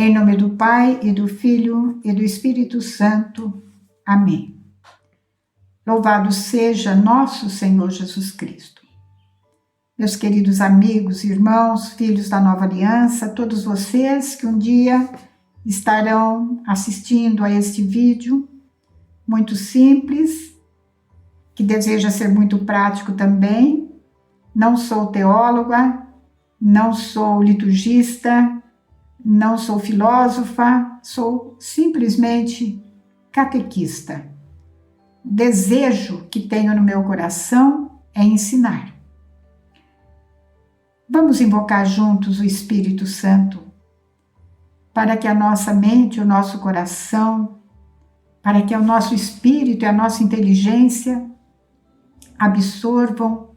Em nome do Pai, e do Filho, e do Espírito Santo. Amém. Louvado seja nosso Senhor Jesus Cristo. Meus queridos amigos, irmãos, filhos da Nova Aliança, todos vocês que um dia estarão assistindo a este vídeo muito simples, que deseja ser muito prático também. Não sou teóloga, não sou liturgista, não sou filósofa, sou simplesmente catequista. O desejo que tenho no meu coração é ensinar. Vamos invocar juntos o Espírito Santo para que a nossa mente, o nosso coração, para que o nosso espírito e a nossa inteligência absorvam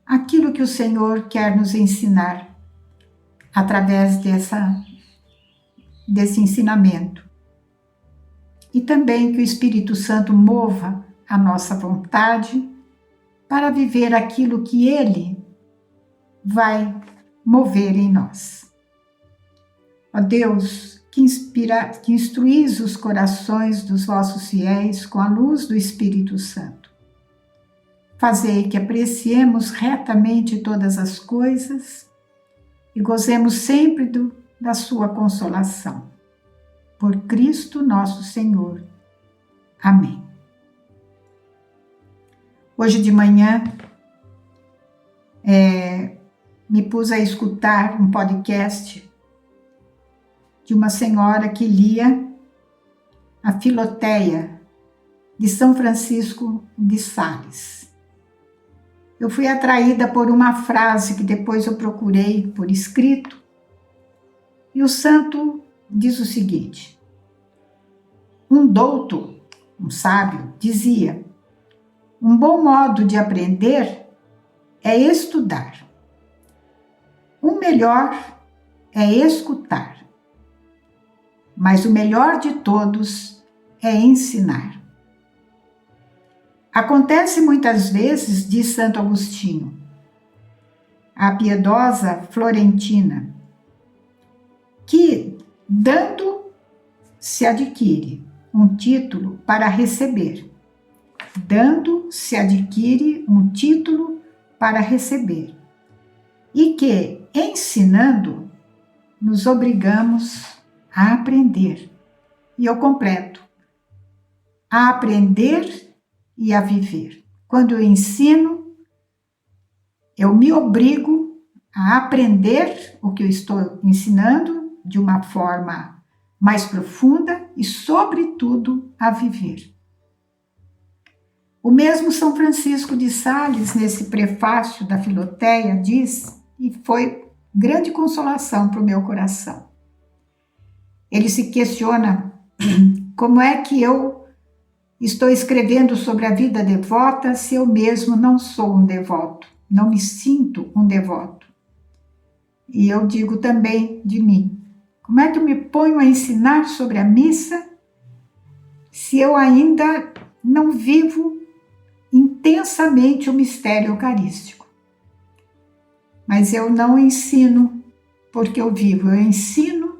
aquilo que o Senhor quer nos ensinar através desse ensinamento. E também que o Espírito Santo mova a nossa vontade para viver aquilo que Ele vai mover em nós. Ó Deus, que instruís os corações dos vossos fiéis com a luz do Espírito Santo. Fazei que apreciemos retamente todas as coisas e gozemos sempre da sua consolação. Por Cristo nosso Senhor. Amém. Hoje de manhã, me pus a escutar um podcast de uma senhora que lia a Filoteia de São Francisco de Sales. Eu fui atraída por uma frase que depois eu procurei por escrito, e o santo diz o seguinte: um douto, um sábio, dizia: um bom modo de aprender é estudar. O melhor é escutar. Mas o melhor de todos é ensinar. Acontece muitas vezes, diz Santo Agostinho, a piedosa Florentina, que dando se adquire um título para receber. Dando se adquire um título para receber. E que, ensinando, nos obrigamos a aprender. E eu completo: a aprender e a viver. Quando eu ensino, eu me obrigo a aprender o que eu estou ensinando de uma forma mais profunda e, sobretudo, a viver. O mesmo São Francisco de Sales, nesse prefácio da Filoteia, diz, e foi grande consolação para o meu coração. Ele se questiona como é que eu estou escrevendo sobre a vida devota se eu mesmo não sou um devoto, não me sinto um devoto. E eu digo também de mim: como é que eu me ponho a ensinar sobre a missa se eu ainda não vivo intensamente o mistério eucarístico? Mas eu não ensino porque eu vivo, eu ensino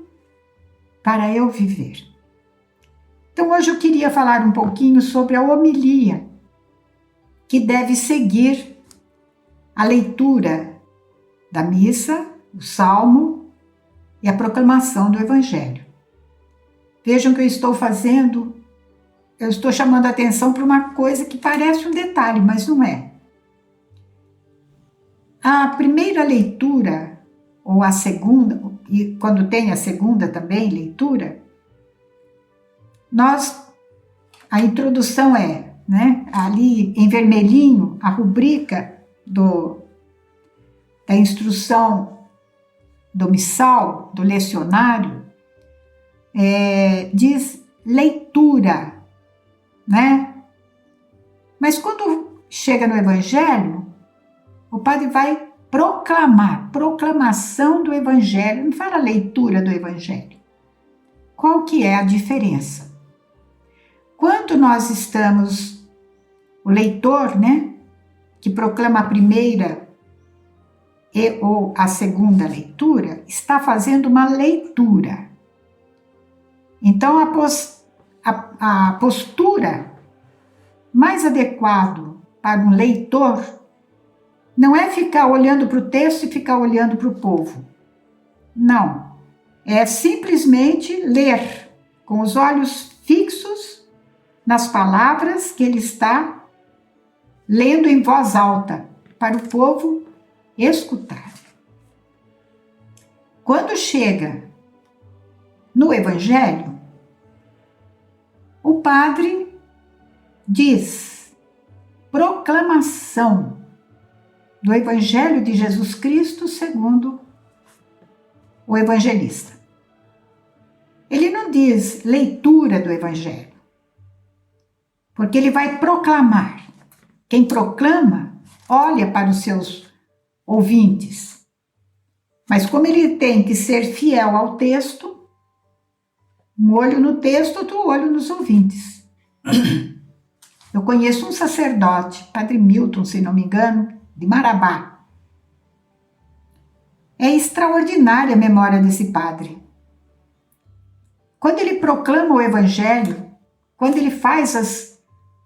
para eu viver. Então hoje eu queria falar um pouquinho sobre a homilia que deve seguir a leitura da missa, o salmo e a proclamação do Evangelho. Vejam que eu estou fazendo, eu estou chamando a atenção para uma coisa que parece um detalhe, mas não é. A primeira leitura, ou a segunda, e quando tem a segunda também leitura, a introdução é, ali em vermelhinho, a rubrica da instrução do missal, do lecionário, diz leitura, Mas quando chega no Evangelho, o padre vai proclamar, proclamação do Evangelho, não fala leitura do Evangelho. Qual que é a diferença? Quando nós estamos, o leitor, que proclama a primeira ou a segunda leitura, está fazendo uma leitura. Então, a postura mais adequada para um leitor não é ficar olhando para o texto e ficar olhando para o povo. Não. É simplesmente ler com os olhos fixos nas palavras que ele está lendo em voz alta para o povo escutar. Quando chega no Evangelho, o padre diz proclamação do Evangelho de Jesus Cristo segundo o evangelista. Ele não diz leitura do Evangelho, porque ele vai proclamar. Quem proclama olha para os seus ouvintes, mas como ele tem que ser fiel ao texto, um olho no texto, outro olho nos ouvintes. Eu conheço um sacerdote, Padre Milton, se não me engano, de Marabá. É extraordinária a memória desse padre. Quando ele proclama o Evangelho, quando ele faz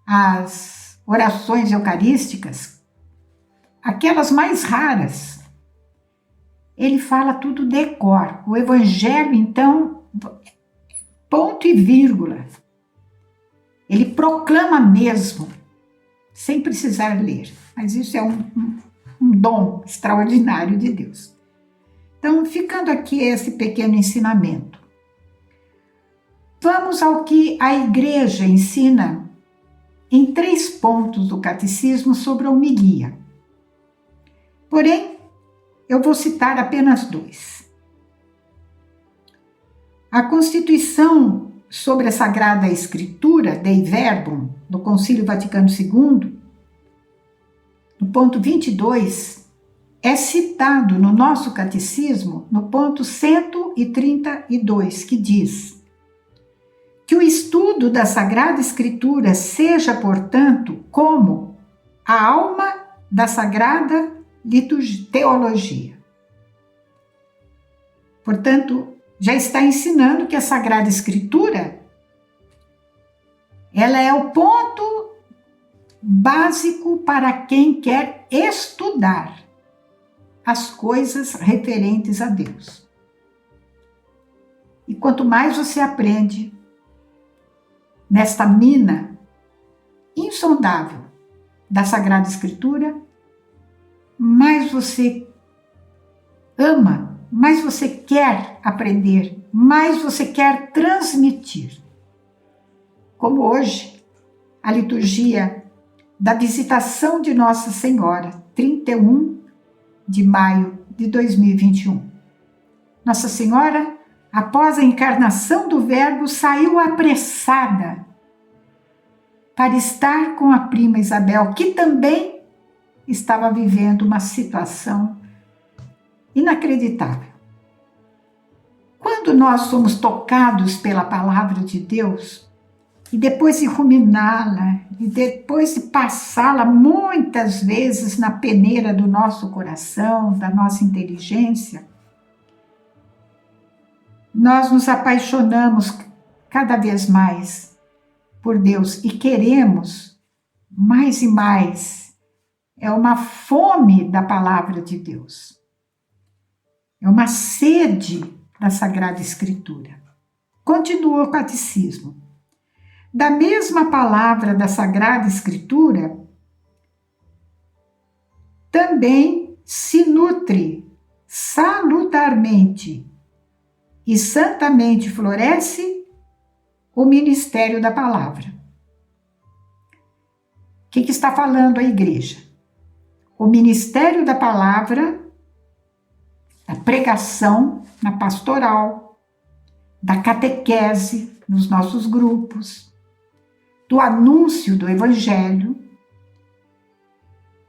as orações eucarísticas, aquelas mais raras, ele fala tudo de cor. O Evangelho, então, ponto e vírgula. Ele proclama mesmo, sem precisar ler. Mas isso é um dom extraordinário de Deus. Então, ficando aqui esse pequeno ensinamento. Vamos ao que a Igreja ensina em 3 pontos do Catecismo sobre a homilia. Porém, eu vou citar apenas 2. A Constituição sobre a Sagrada Escritura, Dei Verbum, do Concílio Vaticano II, no ponto 22, é citado no nosso catecismo no ponto 132, que diz que o estudo da Sagrada Escritura seja, portanto, como a alma da Sagrada Teologia. Portanto, já está ensinando que a Sagrada Escritura ela é o ponto básico para quem quer estudar as coisas referentes a Deus. E quanto mais você aprende nesta mina insondável da Sagrada Escritura, mais você ama, mais você quer aprender, mais você quer transmitir. Como hoje, a liturgia da visitação de Nossa Senhora, 31 de maio de 2021. Nossa Senhora, após a encarnação do Verbo, saiu apressada para estar com a prima Isabel, que também estava vivendo uma situação inacreditável. Quando nós somos tocados pela palavra de Deus, e depois de ruminá-la, e depois de passá-la muitas vezes na peneira do nosso coração, da nossa inteligência, nós nos apaixonamos cada vez mais por Deus e queremos mais e mais. É uma fome da palavra de Deus. É uma sede da Sagrada Escritura. Continua o catecismo. Da mesma palavra da Sagrada Escritura, também se nutre salutarmente e santamente floresce o ministério da palavra. O que está falando a Igreja? O ministério da palavra, da pregação na pastoral, da catequese nos nossos grupos, do anúncio do Evangelho,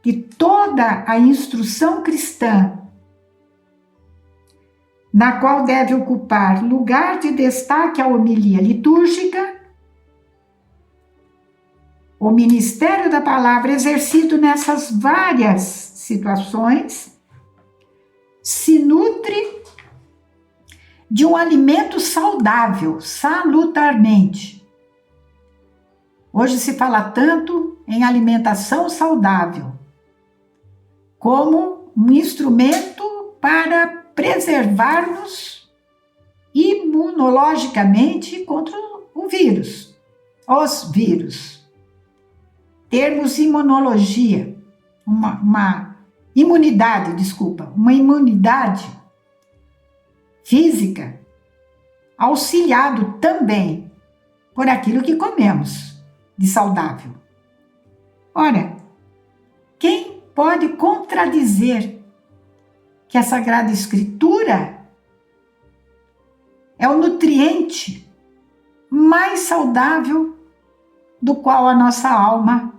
de toda a instrução cristã, na qual deve ocupar lugar de destaque a homilia litúrgica, o ministério da palavra exercido nessas várias situações se nutre de um alimento saudável, salutarmente. Hoje se fala tanto em alimentação saudável como um instrumento para preservar-nos imunologicamente contra o vírus, os vírus. Termos imunologia, uma imunidade física, auxiliado também por aquilo que comemos de saudável. Ora, quem pode contradizer que a Sagrada Escritura é o nutriente mais saudável do qual a nossa alma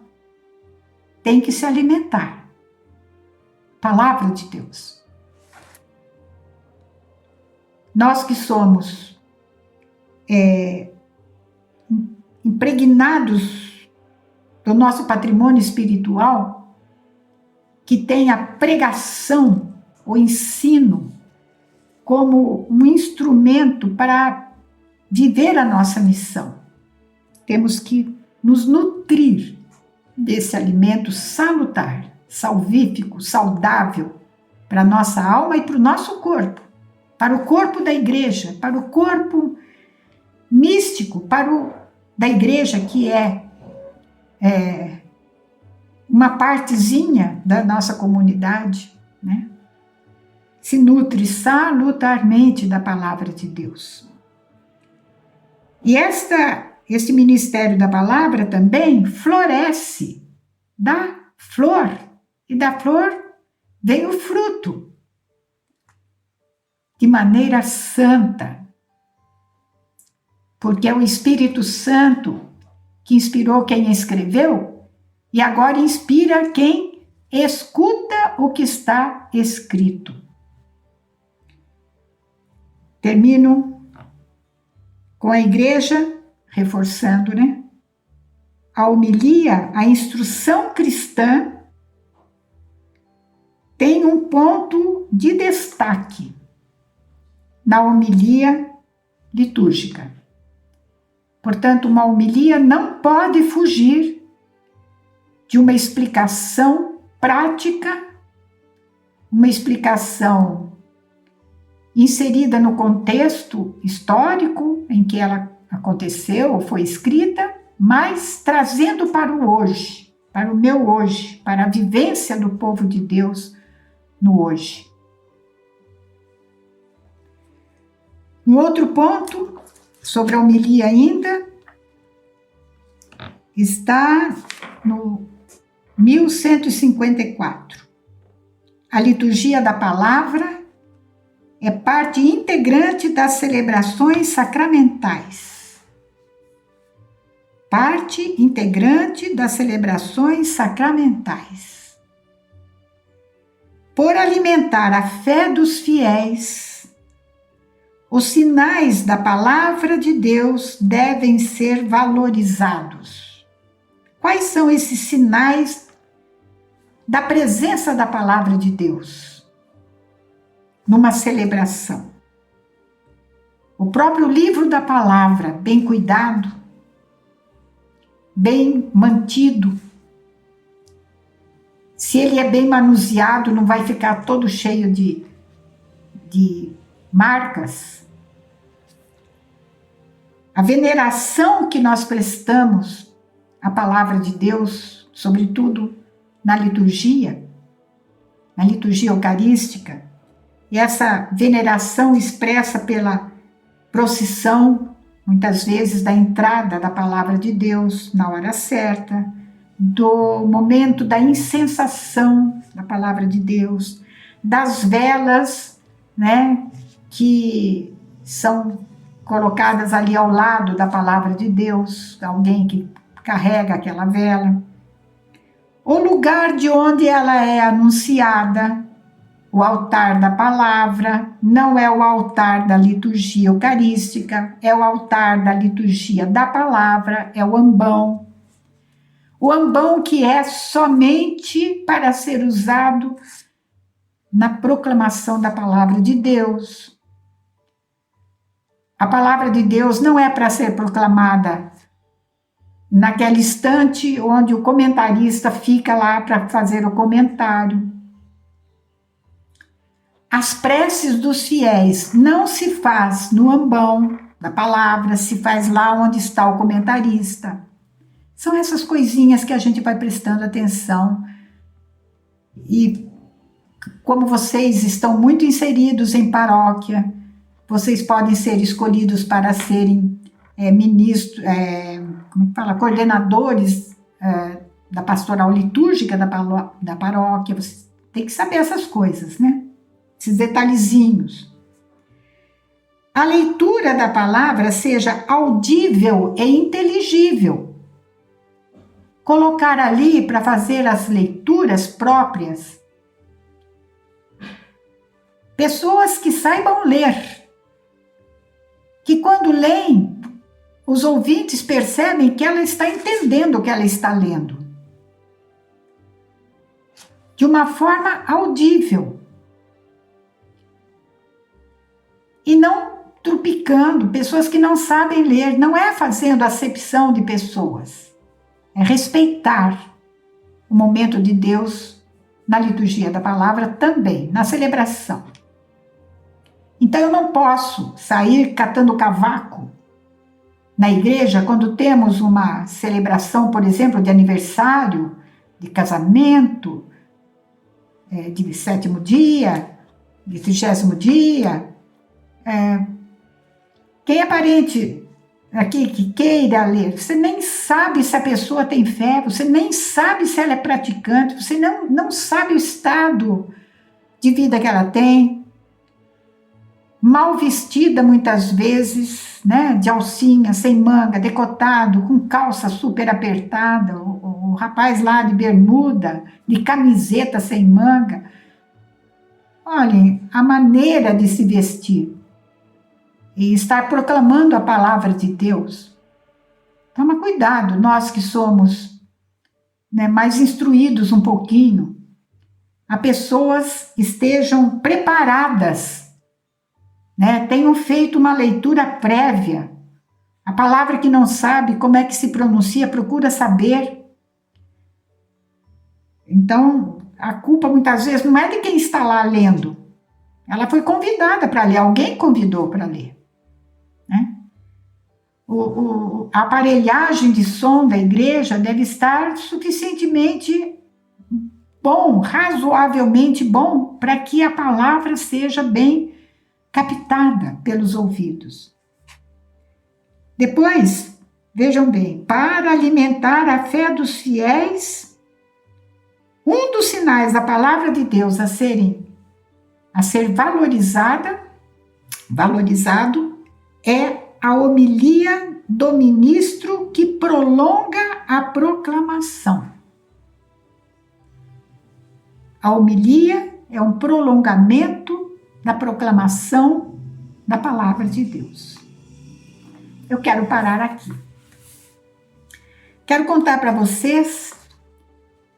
tem que se alimentar? Palavra de Deus. Nós que somos impregnados do nosso patrimônio espiritual, que tem a pregação, o ensino, como um instrumento para viver a nossa missão. Temos que nos nutrir desse alimento salutar, salvífico, saudável, para a nossa alma e para o nosso corpo, para o corpo da igreja, para o corpo místico, da igreja, que é uma partezinha da nossa comunidade, né? Se nutre salutarmente da palavra de Deus. E esse ministério da palavra também floresce, dá flor, e da flor vem o fruto, de maneira santa, porque é o Espírito Santo que inspirou quem escreveu e agora inspira quem escuta o que está escrito. Termino com a igreja, reforçando, né? A homilia, a instrução cristã, tem um ponto de destaque na homilia litúrgica. Portanto, uma homilia não pode fugir de uma explicação prática, uma explicação inserida no contexto histórico em que ela aconteceu ou foi escrita, mas trazendo para o hoje, para o meu hoje, para a vivência do povo de Deus no hoje. Um outro ponto sobre a homilia ainda está no 1154. A liturgia da palavra é parte integrante das celebrações sacramentais. Parte integrante das celebrações sacramentais. Por alimentar a fé dos fiéis, os sinais da palavra de Deus devem ser valorizados. Quais são esses sinais da presença da palavra de Deus numa celebração? O próprio livro da palavra, bem cuidado, bem mantido. Se ele é bem manuseado, não vai ficar todo cheio de marcas. A veneração que nós prestamos à palavra de Deus, sobretudo na liturgia eucarística, e essa veneração expressa pela procissão, muitas vezes da entrada da palavra de Deus na hora certa, do momento da incensação da palavra de Deus, das velas, né, que são colocadas ali ao lado da palavra de Deus, alguém que carrega aquela vela. O lugar de onde ela é anunciada, o altar da palavra, não é o altar da liturgia eucarística, é o altar da liturgia da palavra, é o ambão. O ambão que é somente para ser usado na proclamação da palavra de Deus. A palavra de Deus não é para ser proclamada naquele instante onde o comentarista fica lá para fazer o comentário. As preces dos fiéis não se faz no ambão da palavra, se faz lá onde está o comentarista. São essas coisinhas que a gente vai prestando atenção. E como vocês estão muito inseridos em paróquia, vocês podem ser escolhidos para serem coordenadores da pastoral litúrgica da paróquia. Você tem que saber essas coisas, né? Esses detalhezinhos. A leitura da palavra seja audível e inteligível. Colocar ali para fazer as leituras próprias pessoas que saibam ler, que quando leem, os ouvintes percebem que ela está entendendo o que ela está lendo, de uma forma audível, e não trupicando, pessoas que não sabem ler. Não é fazendo acepção de pessoas, é respeitar o momento de Deus na liturgia da palavra também, na celebração. Então eu não posso sair catando cavaco na igreja quando temos uma celebração, por exemplo, de aniversário, de casamento, de 7º dia, de 30º dia. Quem é parente aqui que queira ler, você nem sabe se a pessoa tem fé, você nem sabe se ela é praticante, você não sabe o estado de vida que ela tem. Mal vestida muitas vezes, né, de alcinha, sem manga, decotado, com calça super apertada, o rapaz lá de bermuda, de camiseta sem manga. Olhem, a maneira de se vestir e estar proclamando a palavra de Deus. Toma cuidado, nós que somos, né, mais instruídos um pouquinho, as pessoas estejam preparadas, né, tenham feito uma leitura prévia. A palavra que não sabe como é que se pronuncia, procura saber. Então, a culpa muitas vezes não é de quem está lá lendo. Ela foi convidada para ler, alguém convidou para ler, né? A aparelhagem de som da igreja deve estar suficientemente bom, razoavelmente bom, para que a palavra seja bem captada pelos ouvidos. Depois, vejam bem, para alimentar a fé dos fiéis, um dos sinais da palavra de Deus a ser valorizado é a homilia do ministro que prolonga a proclamação. A homilia é um prolongamento da proclamação da palavra de Deus. Eu quero parar aqui. Quero contar para vocês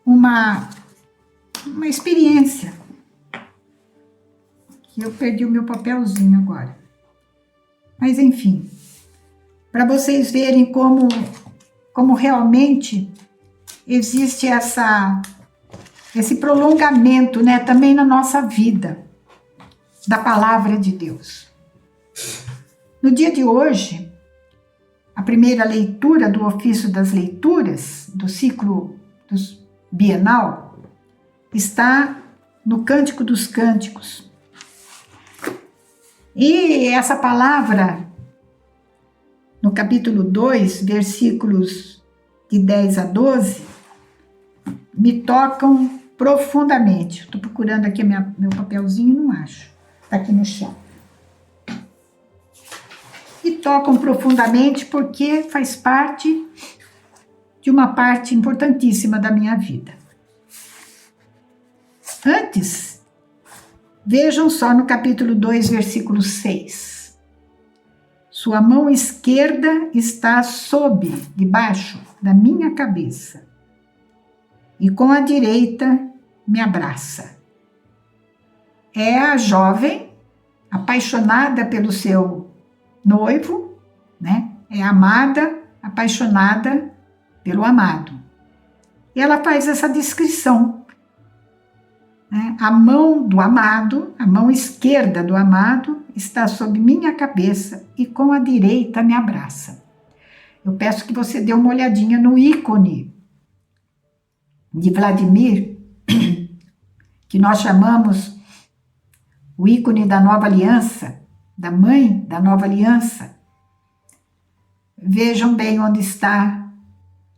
uma experiência. Que eu perdi o meu papelzinho agora. Mas enfim, para vocês verem como realmente existe esse prolongamento, né, também na nossa vida, da palavra de Deus. No dia de hoje, a primeira leitura do ofício das leituras, do ciclo bienal, está no Cântico dos Cânticos. E essa palavra, no capítulo 2, versículos de 10 a 12, me tocam profundamente. Estou procurando aqui meu papelzinho e não acho. Está aqui no chão. E tocam profundamente porque faz parte de uma parte importantíssima da minha vida. Antes, vejam só no capítulo 2, versículo 6. Sua mão esquerda está debaixo da minha cabeça, e com a direita me abraça. É a jovem apaixonada pelo seu noivo, né? É amada, apaixonada pelo amado. E ela faz essa descrição, né? A mão do amado, a mão esquerda do amado, está sob minha cabeça e com a direita me abraça. Eu peço que você dê uma olhadinha no ícone de Vladimir, que nós chamamos o ícone da nova aliança, da mãe da nova aliança. Vejam bem onde está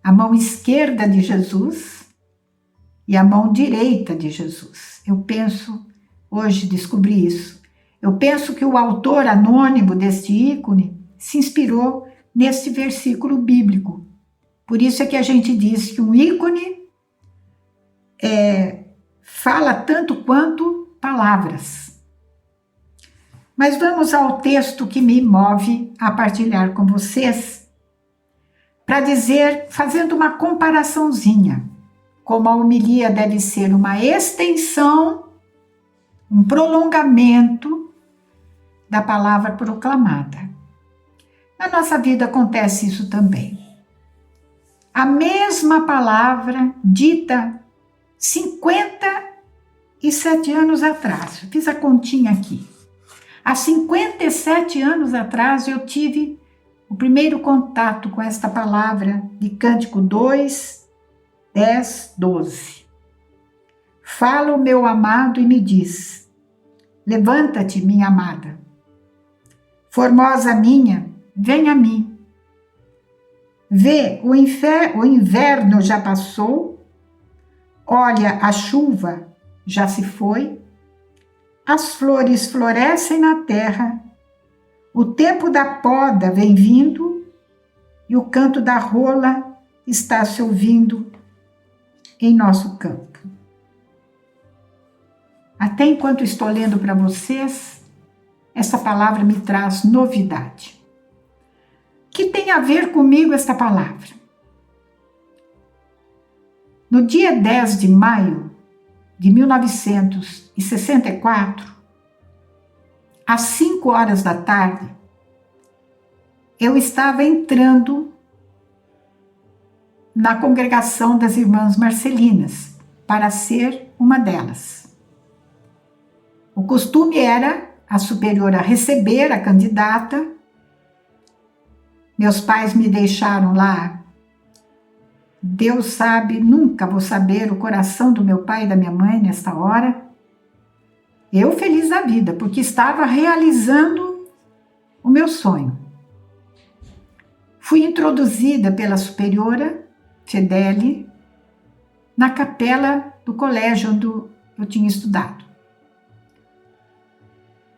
a mão esquerda de Jesus e a mão direita de Jesus. Eu penso, hoje descobri isso, eu penso que o autor anônimo deste ícone se inspirou neste versículo bíblico. Por isso é que a gente diz que um ícone fala tanto quanto palavras. Mas vamos ao texto que me move a partilhar com vocês, para dizer, fazendo uma comparaçãozinha, como a homilia deve ser uma extensão, um prolongamento da palavra proclamada. Na nossa vida acontece isso também. A mesma palavra dita 57 anos atrás, fiz a continha aqui. Há 57 anos atrás eu tive o primeiro contato com esta palavra de Cântico 2, 10, 12. Fala o meu amado e me diz: levanta-te, minha amada. Formosa minha, vem a mim. Vê, o inverno já passou, olha, a chuva já se foi, as flores florescem na terra, o tempo da poda vem vindo e o canto da rola está se ouvindo em nosso campo. Até enquanto estou lendo para vocês, essa palavra me traz novidade. O que tem a ver comigo esta palavra? No dia 10 de maio de 1964, às 5 horas da tarde, eu estava entrando na congregação das Irmãs Marcelinas para ser uma delas. O costume era a superiora receber a candidata. Meus pais me deixaram lá. Deus sabe, nunca vou saber o coração do meu pai e da minha mãe nesta hora. Eu feliz da vida, porque estava realizando o meu sonho. Fui introduzida pela superiora Fedele na capela do colégio onde eu tinha estudado.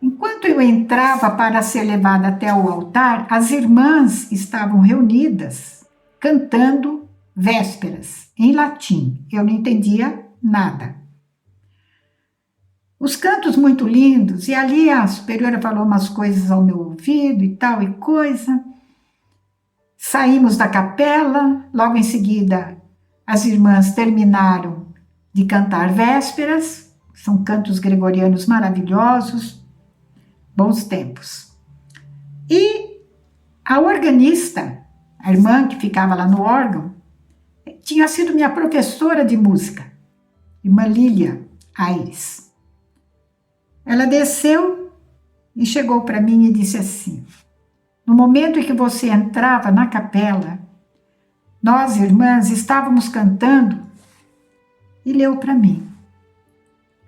Enquanto eu entrava para ser levada até o altar, as irmãs estavam reunidas, cantando vésperas, em latim. Eu não entendia nada. Os cantos muito lindos, e ali a superiora falou umas coisas ao meu ouvido e tal e coisa. Saímos da capela, logo em seguida as irmãs terminaram de cantar vésperas, são cantos gregorianos maravilhosos, bons tempos. E a organista, a irmã que ficava lá no órgão, tinha sido minha professora de música, irmã Lília Aires. Ela desceu e chegou para mim e disse assim: no momento em que você entrava na capela, nós, irmãs, estávamos cantando, e leu para mim: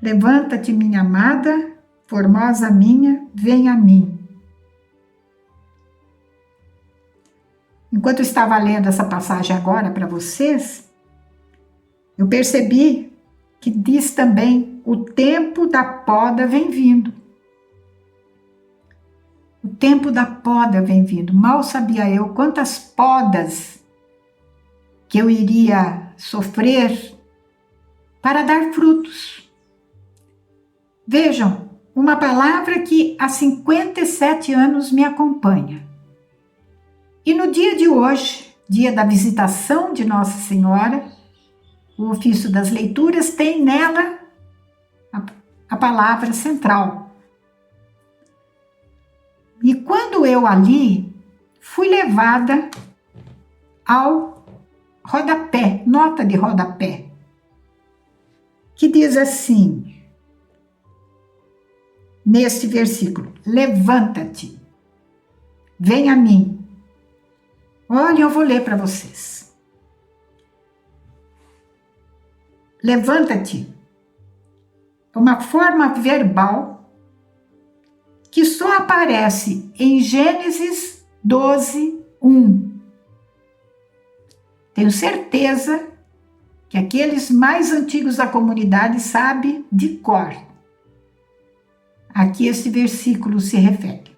levanta-te, minha amada, formosa minha, vem a mim. Enquanto eu estava lendo essa passagem agora para vocês, eu percebi que diz também: o tempo da poda vem vindo. O tempo da poda vem vindo. Mal sabia eu quantas podas que eu iria sofrer para dar frutos. Vejam, uma palavra que há 57 anos me acompanha. E no dia de hoje, dia da visitação de Nossa Senhora, o ofício das leituras tem nela a palavra central. E quando eu ali fui levada ao rodapé, nota de rodapé, que diz assim, neste versículo: levanta-te, vem a mim. Olha, eu vou ler para vocês. Levanta-te é uma forma verbal que só aparece em Gênesis 12, 1. Tenho certeza que aqueles mais antigos da comunidade sabem de cor a que este versículo se refere.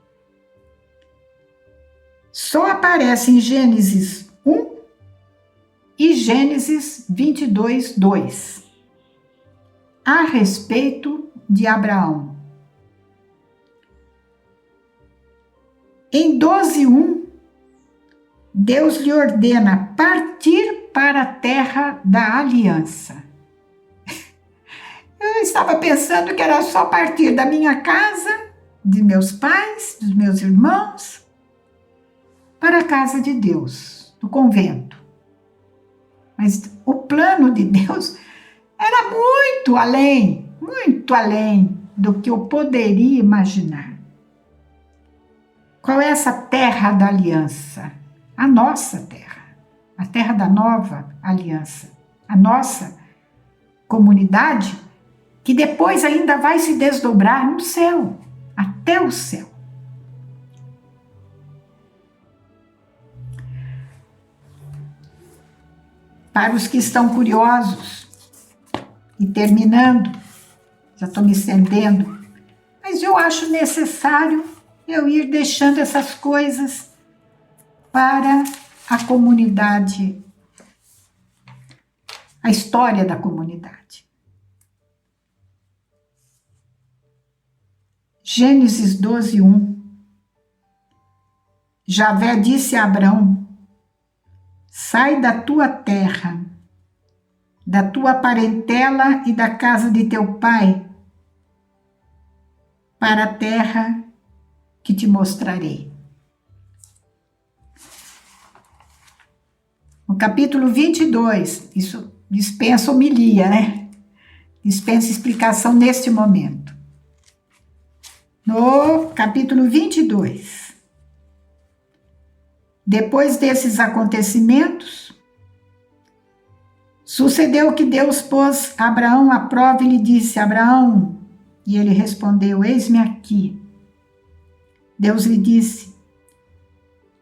Só aparece em Gênesis 1 e Gênesis 22, 2, a respeito de Abraão. Em 12, 1, Deus lhe ordena partir para a terra da aliança. Eu estava pensando que era só partir da minha casa, de meus pais, dos meus irmãos, para a casa de Deus, do convento. Mas o plano de Deus era muito além do que eu poderia imaginar. Qual é essa terra da aliança? A nossa terra, a terra da nova aliança, a nossa comunidade, que depois ainda vai se desdobrar no céu, até o céu. Para os que estão curiosos, e terminando, já estou me estendendo, mas eu acho necessário eu ir deixando essas coisas para a comunidade, a história da comunidade. Gênesis 12, 1. Javé disse a Abrão: sai da tua terra, da tua parentela e da casa de teu pai, para a terra que te mostrarei. No capítulo 22, isso dispensa homilia, né? Dispensa explicação neste momento. No capítulo 22, depois desses acontecimentos, sucedeu que Deus pôs Abraão à prova e lhe disse: Abraão, e ele respondeu: eis-me aqui. Deus lhe disse: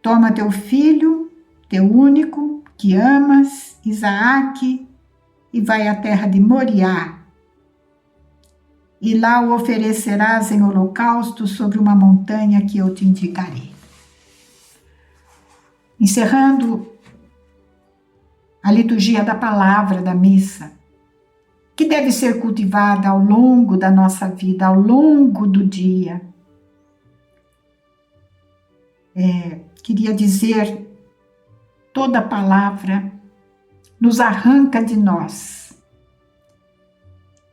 toma teu filho, teu único, que amas, Isaque, e vai à terra de Moriá, e lá o oferecerás em holocausto sobre uma montanha que eu te indicarei. Encerrando a liturgia da palavra da missa, que deve ser cultivada ao longo da nossa vida, ao longo do dia. Queria dizer, toda palavra nos arranca de nós.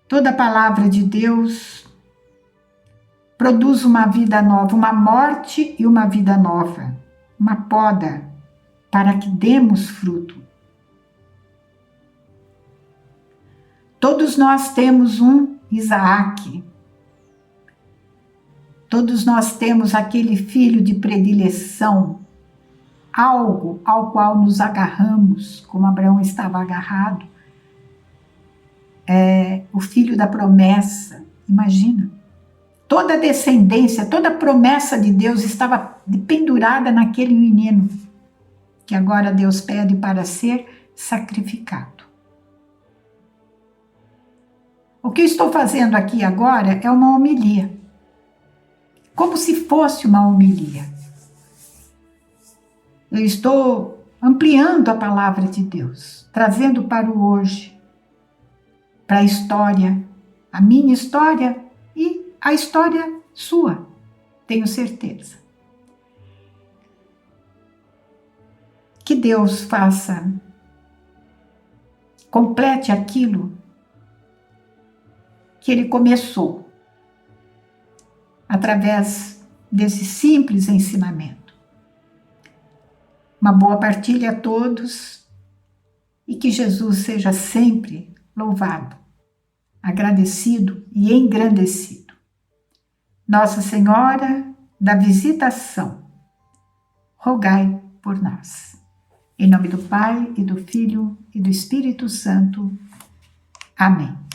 Toda palavra de Deus produz uma vida nova, uma morte e uma vida nova, uma poda para que demos fruto. Todos nós temos um Isaque. Todos nós temos aquele filho de predileção, algo ao qual nos agarramos, como Abraão estava agarrado. O filho da promessa, imagina. Toda a descendência, toda a promessa de Deus estava pendurada naquele menino, que agora Deus pede para ser sacrificado. O que eu estou fazendo aqui agora é uma homilia, como se fosse uma homilia. Eu estou ampliando a palavra de Deus, trazendo para o hoje, para a história, a minha história e a história sua, tenho certeza. Que Deus faça, complete aquilo que Ele começou, através desse simples ensinamento. Uma boa partilha a todos e que Jesus seja sempre louvado, agradecido e engrandecido. Nossa Senhora da Visitação, rogai por nós. Em nome do Pai, e do Filho, e do Espírito Santo. Amém.